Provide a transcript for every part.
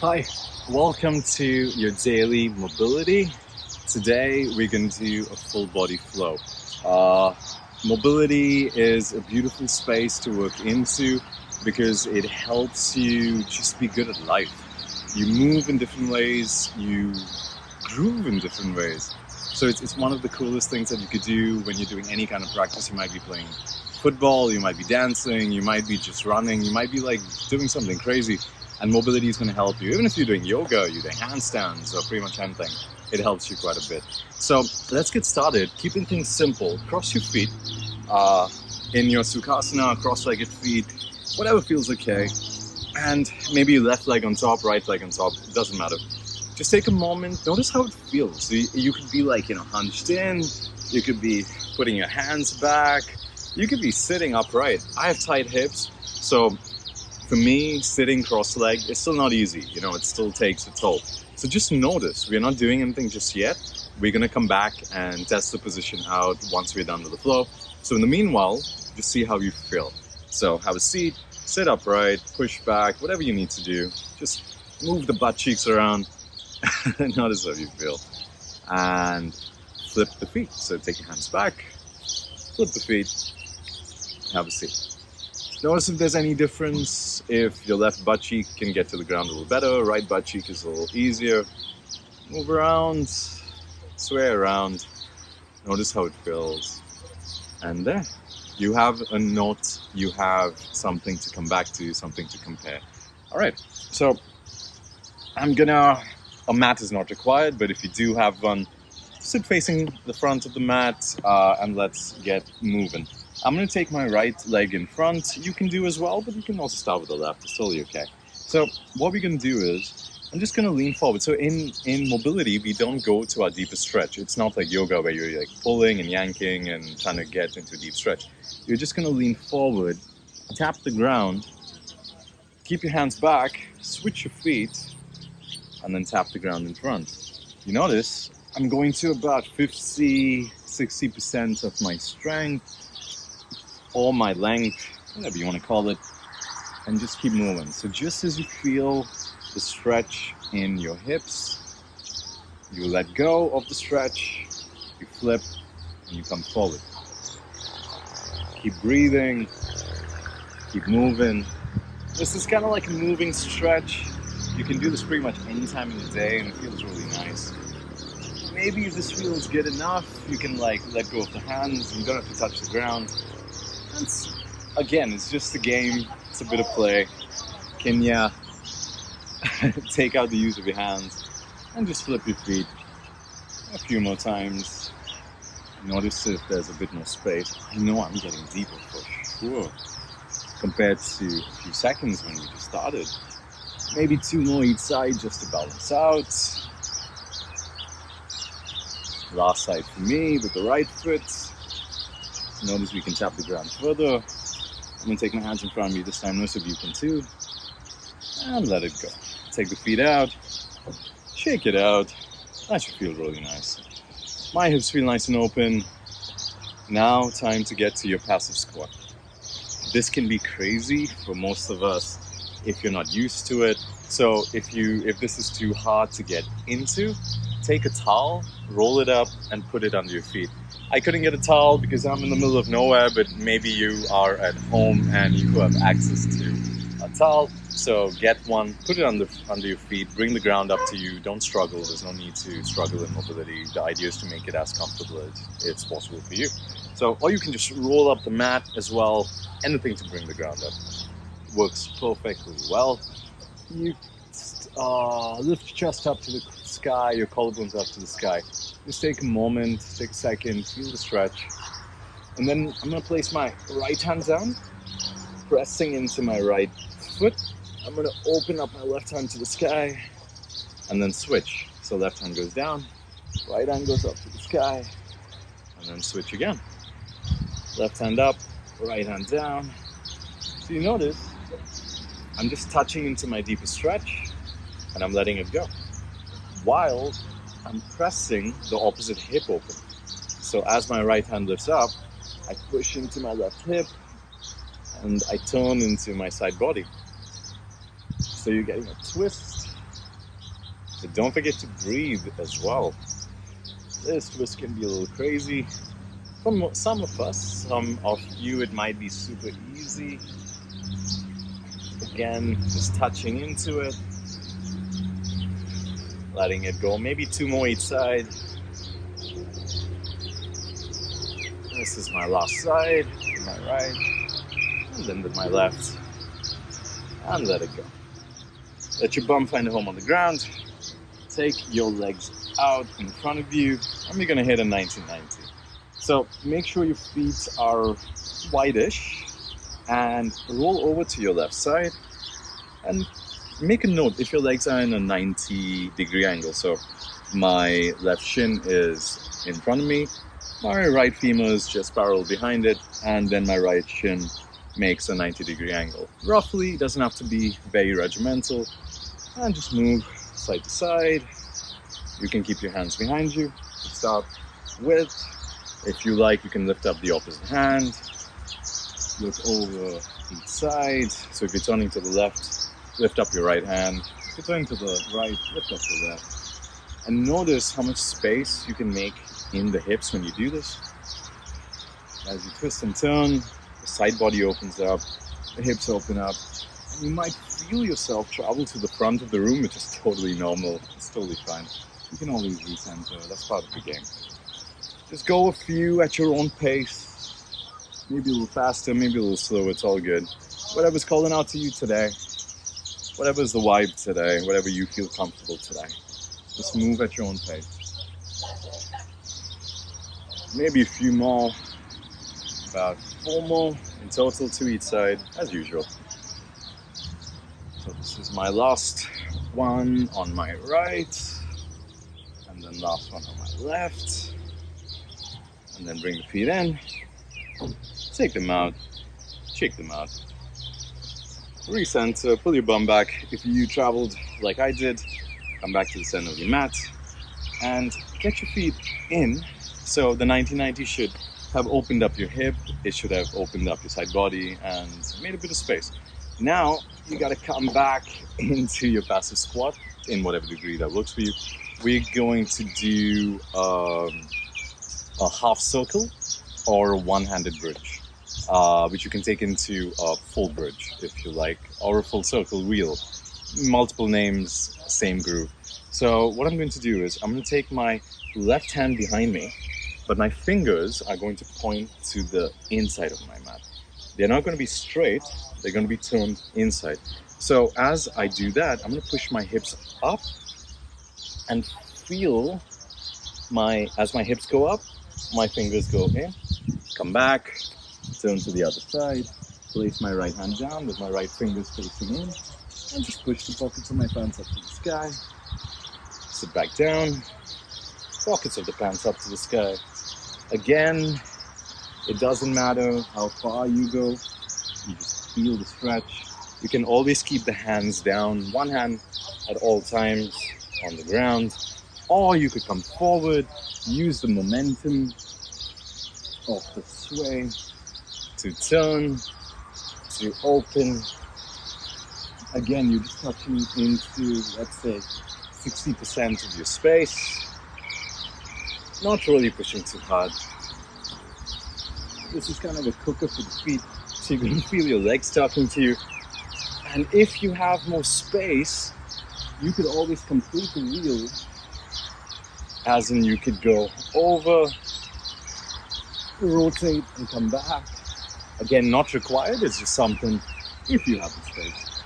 Hi, welcome to your daily mobility. Today we're going to do a full body flow. Mobility is a beautiful space to work into because it helps you just be good at life. You move in different ways, you groove in different ways. So it's one of the coolest things that you could do when you're doing any kind of practice. You might be playing football, you might be dancing, you might be just running, you might be like doing something crazy. And mobility is going to help you. Even if you're doing yoga, you're doing handstands, or pretty much anything, it helps you quite a bit. So let's get started. Keeping things simple. Cross your feet in your Sukhasana, cross-legged feet, whatever feels okay. And maybe your left leg on top, right leg on top, it doesn't matter. Just take a moment, notice how it feels. So you could be like, hunched in, you could be putting your hands back, you could be sitting upright. I have tight hips, so for me, sitting cross-legged is still not easy. It still takes a toll. So just notice, we're not doing anything just yet. We're going to come back and test the position out once we're done with the flow. So in the meanwhile, just see how you feel. So have a seat, sit upright, push back, whatever you need to do. Just move the butt cheeks around and notice how you feel. And flip the feet. So take your hands back, flip the feet, have a seat. Notice if there's any difference, if your left butt cheek can get to the ground a little better, right butt cheek is a little easier. Move around, sway around, notice how it feels. And there, you have a note, you have something to come back to, something to compare. All right, so a mat is not required, but if you do have one, sit facing the front of the mat and let's get moving. I'm going to take my right leg in front. You can do as well, but you can also start with the left. It's totally okay. So what we're going to do is, I'm just going to lean forward. So in mobility, we don't go to our deepest stretch. It's not like yoga where you're like pulling and yanking and trying to get into a deep stretch. You're just going to lean forward, tap the ground, keep your hands back, switch your feet, and then tap the ground in front. You notice I'm going to about 50-60% of my strength, or my length, whatever you want to call it, and just keep moving. So just as you feel the stretch in your hips, you let go of the stretch, you flip, and you come forward. Keep breathing, keep moving. This is kind of like a moving stretch. You can do this pretty much any time in the day, and it feels really nice. Maybe if this feels good enough, you can let go of the hands. You don't have to touch the ground. It's just a game, it's a bit of play. Can you take out the use of your hands and just flip your feet a few more times. Notice if there's a bit more space. I know I'm getting deeper for sure compared to a few seconds when we just started. Maybe 2 more each side just to balance out. Last side for me with the right foot. Notice we can tap the ground further. I'm going to take my hands in front of me this time. Notice if you can too. And let it go. Take the feet out. Shake it out. That should feel really nice. My hips feel nice and open. Now time to get to your passive squat. This can be crazy for most of us if you're not used to it. So if this is too hard to get into, take a towel, roll it up, and put it under your feet. I couldn't get a towel because I'm in the middle of nowhere, but maybe you are at home and you have access to a towel. So get one, put it under your feet, bring the ground up to you. Don't struggle. There's no need to struggle in mobility. The idea is to make it as comfortable as it's possible for you. So, or you can just roll up the mat as well. Anything to bring the ground up. Works perfectly well. You lift your chest up to the sky, your collarbones up to the sky. Just take a moment, take a second, feel the stretch. And then I'm going to place my right hand down, pressing into my right foot. I'm going to open up my left hand to the sky and then switch. So left hand goes down, right hand goes up to the sky, and then switch again. Left hand up, right hand down. So you notice I'm just touching into my deepest stretch and I'm letting it go, while I'm pressing the opposite hip open. So as my right hand lifts up, I push into my left hip and I turn into my side body. So you're getting a twist But don't forget to breathe as well. This twist can be a little crazy. For some of us, some of you, it might be super easy. Again, just touching into it, letting it go. Maybe 2 more each side. This is my last side, my right, and then with my left, and let it go. Let your bum find a home on the ground. Take your legs out in front of you, and we're gonna hit a 1990. So make sure your feet are wide-ish, and roll over to your left side, and make a note if your legs are in a 90-degree angle. So my left shin is in front of me, my right femur is just parallel behind it, and then my right shin makes a 90-degree angle. Roughly, doesn't have to be very regimental, and just move side to side. You can keep your hands behind you to start with. If you like, you can lift up the opposite hand, look over each side. So if you're turning to the left, lift up your right hand. If you're turning to the right, lift up the left. And notice how much space you can make in the hips when you do this. As you twist and turn, the side body opens up, the hips open up, and you might feel yourself travel to the front of the room, which is totally normal. It's totally fine. You can always recenter. That's part of the game. Just go a few at your own pace. Maybe a little faster, maybe a little slower. It's all good. Whatever's calling out to you today, whatever's the vibe today, whatever you feel comfortable today. Just move at your own pace. Maybe a few more, about 4 more in total to each side, as usual. So this is my last one on my right, and then last one on my left. And then bring the feet in, take them out, shake them out. Recenter, pull your bum back. If you traveled like I did, come back to the center of your mat and get your feet in. So the 1990 should have opened up your hip, it should have opened up your side body and made a bit of space. Now you gotta come back into your passive squat in whatever degree that works for you. We're going to do a half circle or a one-handed bridge, which you can take into a full bridge if you like, or a full circle wheel. Multiple names, same groove. So what I'm going to do is I'm going to take my left hand behind me, but my fingers are going to point to the inside of my mat. They're not going to be straight, they're going to be turned inside. So as I do that, I'm going to push my hips up and feel as my hips go up, my fingers go in, come back, turn to the other side, place my right hand down with my right fingers facing in, and just push the pockets of my pants up to the sky. Sit back down, pockets of the pants up to the sky. Again, it doesn't matter how far you go, you just feel the stretch. You can always keep the hands down, one hand at all times on the ground, or you could come forward, use the momentum of the sway to turn, to open. Again, you're just touching into, let's say, 60% of your space. Not really pushing too hard. This is kind of a cooker for the feet, so you're going to feel your legs talking to you. And if you have more space, you could always complete the wheel, as in you could go over, rotate and come back. Again, not required, it's just something, if you have the space,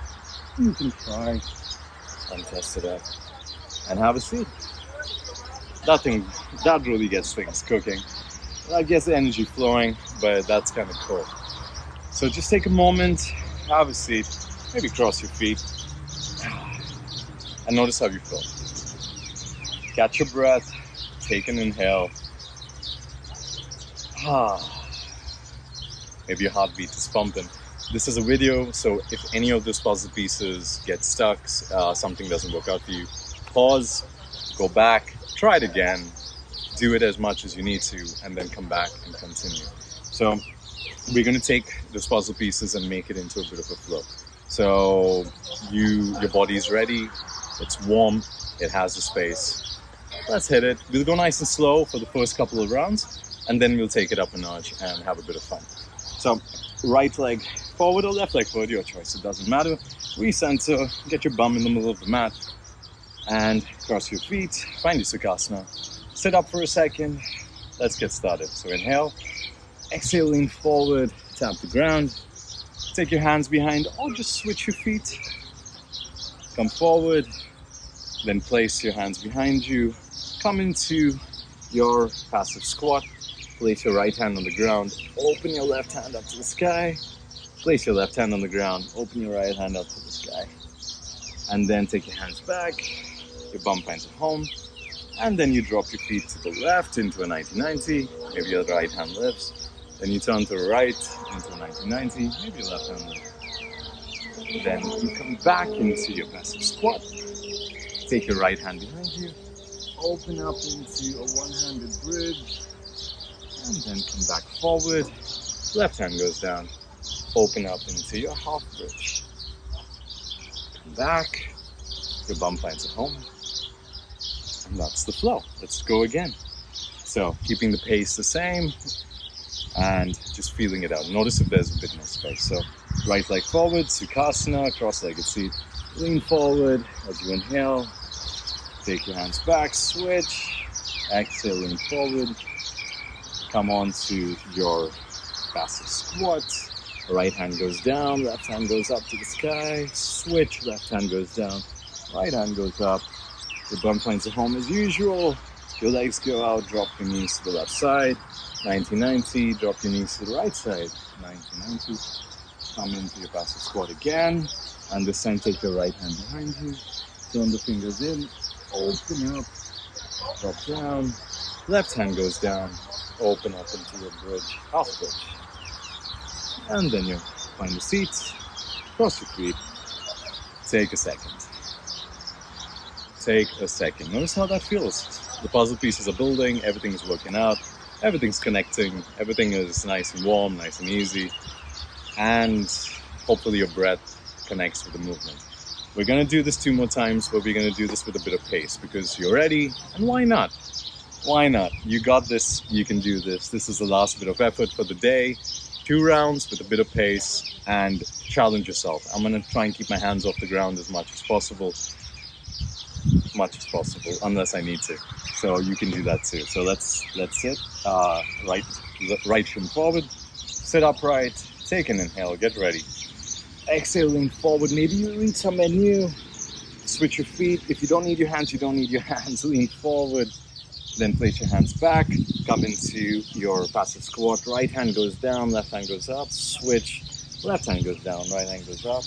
you can try and test it out. And have a seat. That really gets things cooking. That gets the energy flowing, but that's kind of cool. So just take a moment, have a seat, maybe cross your feet, and notice how you feel. Catch your breath, take an inhale. Maybe your heartbeat is pumping. This is a video, so if any of those puzzle pieces get stuck, something doesn't work out for you, pause, go back, try it again, do it as much as you need to, and then come back and continue. So we're going to take those puzzle pieces and make it into a bit of a flow. So your body is ready, it's warm, It has the space. Let's hit it. We'll go nice and slow for the first couple of rounds, and then we'll take it up a notch and have a bit of fun. So, right leg forward or left leg forward, your choice. It doesn't matter. Recenter, get your bum in the middle of the mat, and cross your feet. Find your Sukhasana. Sit up for a second. Let's get started. So inhale, exhale, lean forward, tap the ground. Take your hands behind or just switch your feet. Come forward, then place your hands behind you. Come into your passive squat. Place your right hand on the ground. Open your left hand up to the sky. Place your left hand on the ground. Open your right hand up to the sky. And then take your hands back. Your bum finds a home. And then you drop your feet to the left into a 90-90. Maybe your right hand lifts. Then you turn to the right into a 90-90. Maybe your left hand lifts. Then you come back into your passive squat. Take your right hand behind you. Open up into a one-handed bridge. And then come back forward. Left hand goes down. Open up into your half bridge. Come back. Your bum finds a home. And that's the flow. Let's go again. So keeping the pace the same and just feeling it out. Notice if there's a bit more space. So right leg forward, Sukhasana, cross-legged seat. Lean forward as you inhale. Take your hands back, switch. Exhale, lean forward. Come on to your passive squat. Right hand goes down, left hand goes up to the sky. Switch, left hand goes down, right hand goes up. Your bum finds a home as usual. Your legs go out, drop your knees to the left side. 90-90, drop your knees to the right side. 90-90. Come into your passive squat again. And this time take your right hand behind you. Turn the fingers in. Open up. Drop down. Left hand goes down. Open up into your bridge, half bridge. And then you find a seat. Cross your feet. Take a second. Take a second. Notice how that feels. The puzzle pieces are building, everything is working out, everything's connecting, everything is nice and warm, nice and easy, and hopefully your breath connects with the movement. We're going to do this 2 more times, but we're going to do this with a bit of pace because you're ready, and why not? Why not? You got this, you can do this. This is the last bit of effort for the day. 2 rounds with a bit of pace, and challenge yourself. I'm going to try and keep my hands off the ground as much as possible, unless I need to. So you can do that too. So let's sit, right shin forward, sit upright, take an inhale, get ready. Exhale, lean forward. Maybe you read somewhere new. Switch your feet. If you don't need your hands, you don't need your hands. Lean forward. Then place your hands back. Come into your passive squat. Right hand goes down, left hand goes up. Switch. Left hand goes down, right hand goes up.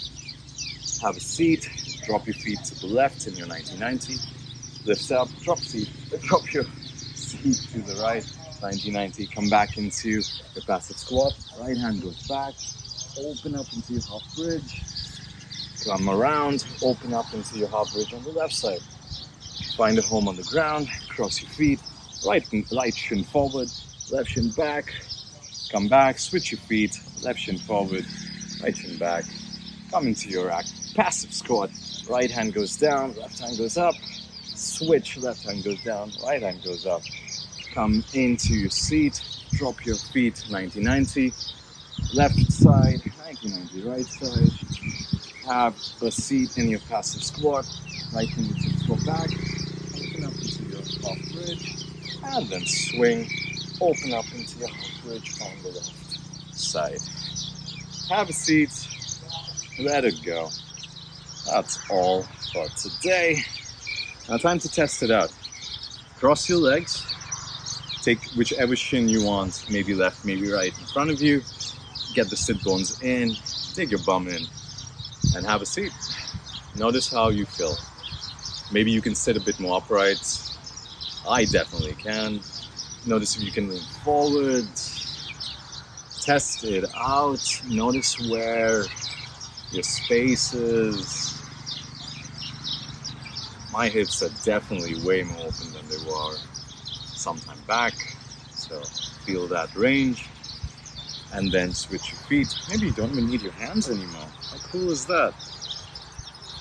Have a seat. Drop your feet to the left in your 90-90. Lift up, drop your seat to the right, 90-90. Come back into your passive squat. Right hand goes back. Open up into your half bridge. Come around, open up into your half bridge on the left side. Find a home on the ground, cross your feet. Right shin forward, left shin back. Come back, switch your feet. Left shin forward, right shin back. Come into your passive squat. Right hand goes down, left hand goes up. Switch, left hand goes down, right hand goes up. Come into your seat, drop your feet 90-90. Left side, 90-90, right side. Have a seat in your passive squat. Right fingertips go back. Open up into your half bridge. And then swing. Open up into your half bridge on the left side. Have a seat. Let it go. That's all for today. Now time to test it out. Cross your legs. Take whichever shin you want, maybe left, maybe right in front of you. Get the sit bones in, dig your bum in, and have a seat. Notice how you feel. Maybe you can sit a bit more upright. I definitely can. Notice if you can lean forward. Test it out. Notice where your space is. My hips are definitely way more open than they were some time back. So feel that range. And then switch your feet. Maybe you don't even need your hands anymore. How cool is that?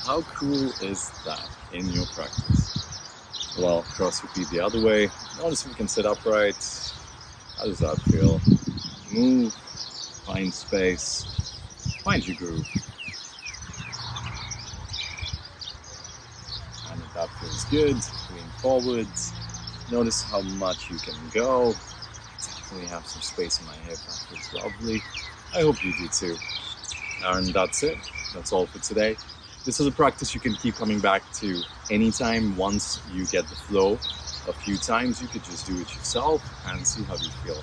How cool is that in your practice? Well, cross your feet the other way. Notice if you can sit upright. How does that feel? Move, find space, find your groove. And if that feels good, lean forwards. Notice how much you can go. Definitely have some space in my hip. That feels lovely. I hope you do too. And that's it. That's all for today. This is a practice you can keep coming back to anytime. Once you get the flow a few times, you could just do it yourself and see how you feel.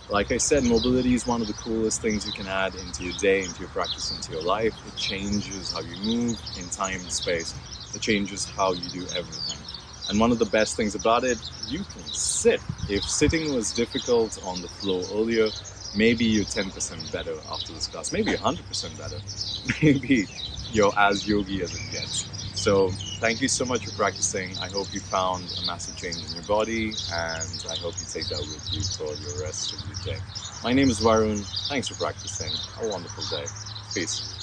Like I said, mobility is one of the coolest things you can add into your day, into your practice, into your life. It changes how you move in time and space. It changes how you do everything. And one of the best things about it, you can sit. If sitting was difficult on the floor earlier, maybe you're 10% better after this class. Maybe 100% better. Maybe you're as yogi as it gets. So thank you so much for practicing. I hope you found a massive change in your body, and I hope you take that with you for your rest of your day. My name is Varun. Thanks for practicing. A wonderful day. Peace.